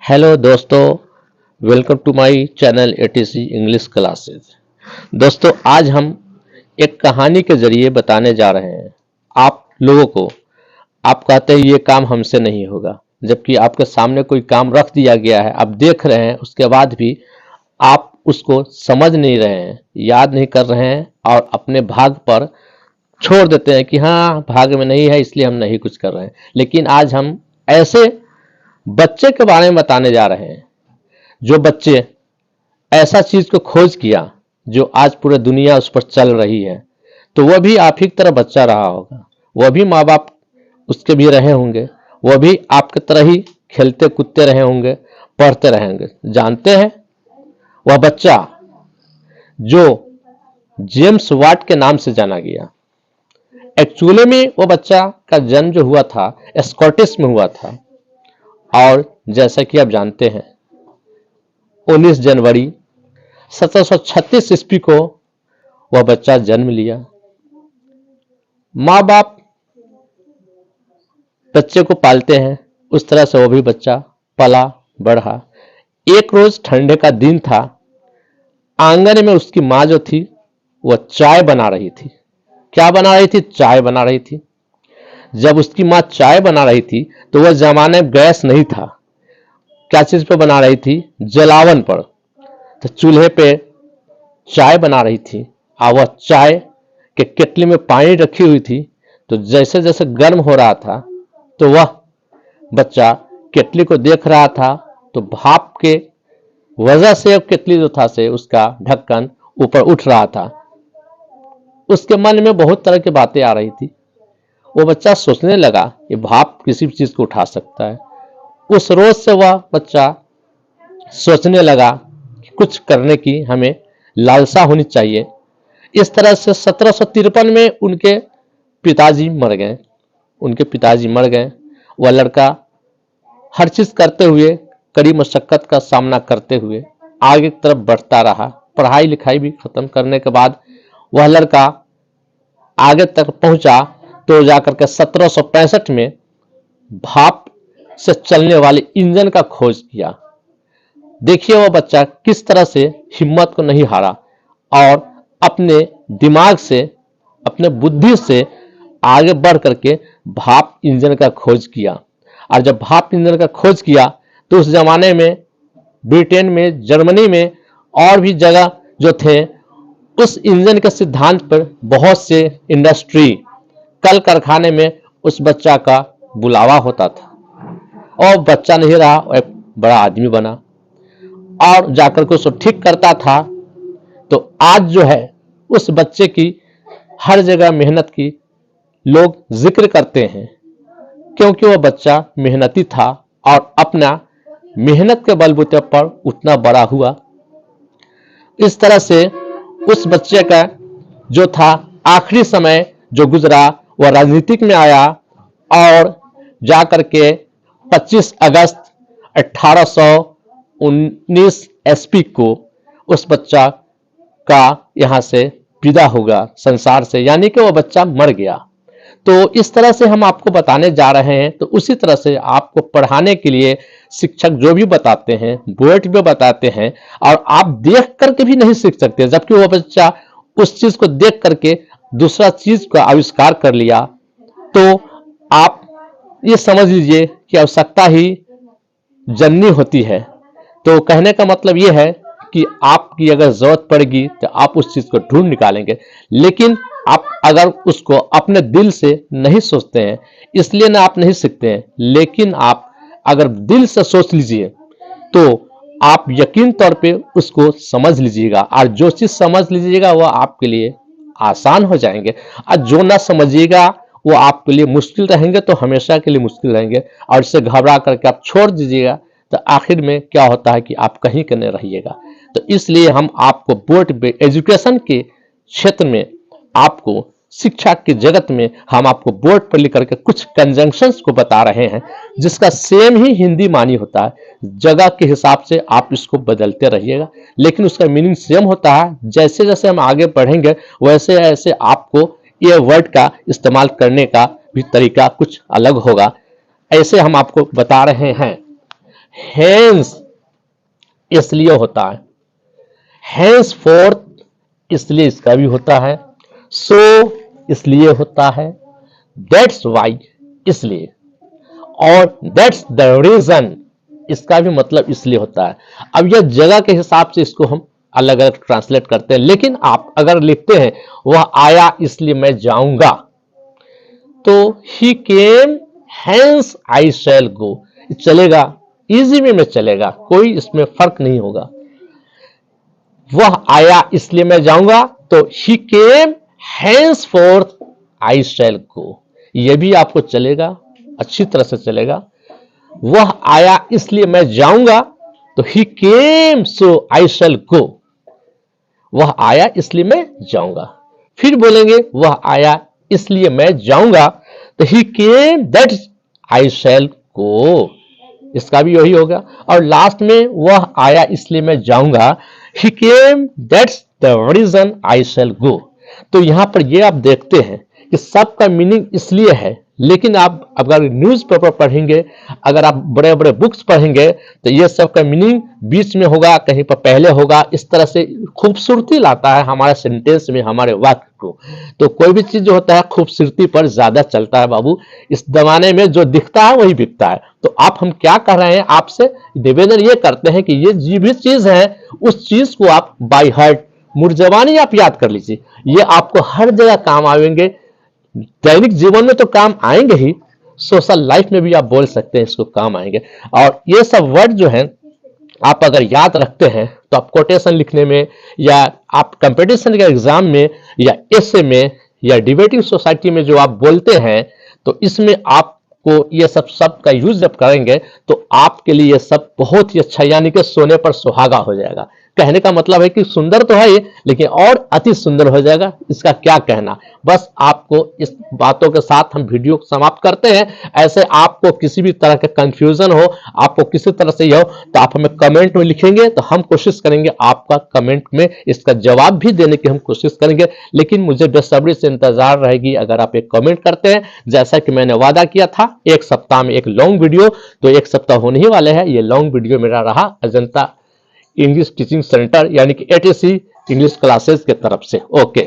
Hello दोस्तों, welcome to my channel ATC English classes. दोस्तों, आज हम एक कहानी के जरिए बताने जा रहे हैं आप लोगों को। आप कहते हैं ये काम हमसे नहीं होगा, जबकि आपके सामने कोई काम रख दिया गया है, आप देख रहे हैं, उसके बाद भी आप उसको समझ नहीं रहे हैं, याद नहीं कर रहे हैं और अपने भाग पर छोड़ देते हैं कि हाँ, भाग में नहीं है इसलिए हम नहीं कुछ कर रहे हैं। लेकिन आज हम ऐसे बच्चे के बारे में बताने जा रहे हैं जो बच्चे ऐसा चीज को खोज किया जो आज पूरे दुनिया उस पर चल रही है। तो वह भी आप ही की तरह बच्चा रहा होगा, वह भी माँ बाप उसके भी रहे होंगे, वह भी आपकी तरह ही खेलते कूदते रहे होंगे, पढ़ते रहे होंगे। जानते हैं वह बच्चा जो जेम्स वाट के नाम से जाना गया। एक्चुअली में वह बच्चा का जन्म जो हुआ था स्कॉटिश में हुआ था, और जैसा कि आप जानते हैं 19 जनवरी 1736 ईस्वी को वह बच्चा जन्म लिया। माँ बाप बच्चे को पालते हैं, उस तरह से वो भी बच्चा पला बढ़ा। एक रोज ठंडे का दिन था, आंगन में उसकी माँ जो थी वह चाय बना रही थी। क्या बना रही थी? चाय बना रही थी। जब उसकी माँ चाय बना रही थी तो वह जमाने में गैस नहीं था। क्या चीज पे बना रही थी? जलावन पर। तो चूल्हे पे चाय बना रही थी और वह चाय के केतली में पानी रखी हुई थी। तो जैसे जैसे गर्म हो रहा था तो वह बच्चा केतली को देख रहा था, तो भाप के वजह से केतली जो था से उसका ढक्कन ऊपर उठ रहा था। उसके मन में बहुत तरह की बातें आ रही थी। वो बच्चा सोचने लगा ये भाप किसी भी चीज को उठा सकता है। उस रोज से वह बच्चा सोचने लगा कि कुछ करने की हमें लालसा होनी चाहिए। इस तरह से 1753 में उनके पिताजी मर गए। वह लड़का हर चीज करते हुए, कड़ी मशक्कत का सामना करते हुए आगे की तरफ बढ़ता रहा। पढ़ाई लिखाई भी खत्म करने के बाद वह लड़का आगे तक पहुंचा, तो जाकर के 1765 में भाप से चलने वाले इंजन का खोज किया। देखिए वह बच्चा किस तरह से हिम्मत को नहीं हारा और अपने दिमाग से, अपने बुद्धि से आगे बढ़ करके भाप इंजन का खोज किया। और जब भाप इंजन का खोज किया तो उस जमाने में ब्रिटेन में, जर्मनी में और भी जगह जो थे, उस इंजन के सिद्धांत पर बहुत से इंडस्ट्री, कल कारखाने में उस बच्चा का बुलावा होता था। और बच्चा नहीं रहा, एक बड़ा आदमी बना और जाकर के उसको ठीक करता था। तो आज जो है उस बच्चे की हर जगह मेहनत की लोग जिक्र करते हैं, क्योंकि वह बच्चा मेहनती था और अपना मेहनत के बलबूते पर उतना बड़ा हुआ। इस तरह से उस बच्चे का जो था आखिरी समय जो गुजरा वह राजनीतिक में आया और जाकर के 25 अगस्त 1819 ईस्वी को उस बच्चा का यहाँ से विदा होगा संसार से, यानी कि वह बच्चा मर गया। तो इस तरह से हम आपको बताने जा रहे हैं। तो उसी तरह से आपको पढ़ाने के लिए शिक्षक जो भी बताते हैं, बोर्ड पे बताते हैं, और आप देख करके भी नहीं सीख सकते, जबकि वह बच्चा उस चीज को देख करके दूसरा चीज का आविष्कार कर लिया। तो आप ये समझ लीजिए कि आवश्यकता ही जननी होती है। तो कहने का मतलब ये है कि आपकी अगर जरूरत पड़ेगी तो आप उस चीज को ढूंढ निकालेंगे, लेकिन आप अगर उसको अपने दिल से नहीं सोचते हैं, इसलिए ना आप नहीं सीखते हैं। लेकिन आप अगर दिल से सोच लीजिए तो आप यकीन तौर पे उसको समझ लीजिएगा, और जो चीज समझ लीजिएगा वह आपके लिए आसान हो जाएंगे, और जो ना समझिएगा वो आपके लिए मुश्किल रहेंगे, तो हमेशा के लिए मुश्किल रहेंगे। और इससे घबरा करके आप छोड़ दीजिएगा तो आखिर में क्या होता है कि आप कहीं के नहीं रहिएगा। तो इसलिए हम आपको बोर्ड पे एजुकेशन के क्षेत्र में, आपको शिक्षा के जगत में हम आपको बोर्ड पर लिख करके कुछ कंजंक्शंस को बता रहे हैं, जिसका सेम ही हिंदी मानी होता है। जगह के हिसाब से आप इसको बदलते रहिएगा, लेकिन उसका मीनिंग सेम होता है। जैसे जैसे हम आगे बढ़ेंगे वैसे ऐसे आपको ये वर्ड का इस्तेमाल करने का भी तरीका कुछ अलग होगा। ऐसे हम आपको बता रहे हैं। हेंस इसलिए होता है, हेंस फोर्थ इसलिए इसका भी होता है, सो इसलिए होता है, दैट्स वाई इसलिए, और दैट्स द रीजन इसका भी मतलब इसलिए होता है। अब यह जगह के हिसाब से इसको हम अलग अलग ट्रांसलेट करते हैं, लेकिन आप अगर लिखते हैं वह आया इसलिए मैं जाऊंगा, तो ही केम हेंस आई शैल गो, चलेगा, इजी वे में चलेगा, कोई इसमें फर्क नहीं होगा। वह आया इसलिए मैं जाऊंगा, तो ही केम हेंस फोर्थ आई शैल गो, यह भी आपको चलेगा, अच्छी तरह से चलेगा। वह आया इसलिए मैं जाऊंगा, तो ही केम सो आई शैल गो, वह आया इसलिए मैं जाऊंगा। फिर बोलेंगे वह आया इसलिए मैं जाऊंगा, तो ही केम दैट आई शैल गो, इसका भी यही होगा। और लास्ट में वह आया इसलिए मैं जाऊंगा, ही केम दैट्स द रीजन आई शैल गो। तो यहां पर ये आप देखते हैं कि सबका मीनिंग इसलिए है, लेकिन आप अगर न्यूज़पेपर पढ़ेंगे, अगर आप बड़े बड़े बुक्स पढ़ेंगे, तो ये सब का मीनिंग बीच में होगा, कहीं पर पहले होगा, इस तरह से खूबसूरती लाता है हमारे सेंटेंस में, हमारे वाक्य को। तो कोई भी चीज जो होता है खूबसूरती पर ज्यादा चलता है बाबू, इस जमाने में जो दिखता है वही बिकता है। तो आप हम क्या कर रहे हैं, आपसे निवेदन ये करते हैं कि ये जो भी चीज है उस चीज को आप बाय हार्ट मुर्जबानी आप याद कर लीजिए, ये आपको हर जगह काम आएंगे। दैनिक जीवन में तो काम आएंगे ही, सोशल लाइफ में भी आप बोल सकते हैं इसको काम आएंगे। और ये सब वर्ड जो है आप अगर याद रखते हैं, तो आप कोटेशन लिखने में, या आप कंपटीशन के एग्जाम में, या एसे में, या डिबेटिंग सोसाइटी में जो आप बोलते हैं, तो इसमें आपको ये सब का यूज जब करेंगे, तो आपके लिए ये सब बहुत ही अच्छा, यानी कि सोने पर सुहागा हो जाएगा। कहने का मतलब है कि सुंदर तो है ये, लेकिन और अति सुंदर हो जाएगा, इसका क्या कहना। बस आपको इस बातों के साथ हम वीडियो समाप्त करते हैं। ऐसे आपको किसी भी तरह का कंफ्यूजन हो, आपको किसी तरह से यह हो, तो आप हमें कमेंट में लिखेंगे, तो हम कोशिश करेंगे आपका कमेंट में इसका जवाब भी देने की हम कोशिश करेंगे। लेकिन मुझे बेसब्री से इंतजार रहेगी अगर आप एक कमेंट करते हैं। जैसा कि मैंने वादा किया था एक सप्ताह में एक लॉन्ग वीडियो, तो एक सप्ताह होने ही वाले हैं। ये लॉन्ग वीडियो मेरा रहा अजंता इंग्लिश टीचिंग सेंटर यानी कि ATC इंग्लिश क्लासेस के तरफ से। ओके।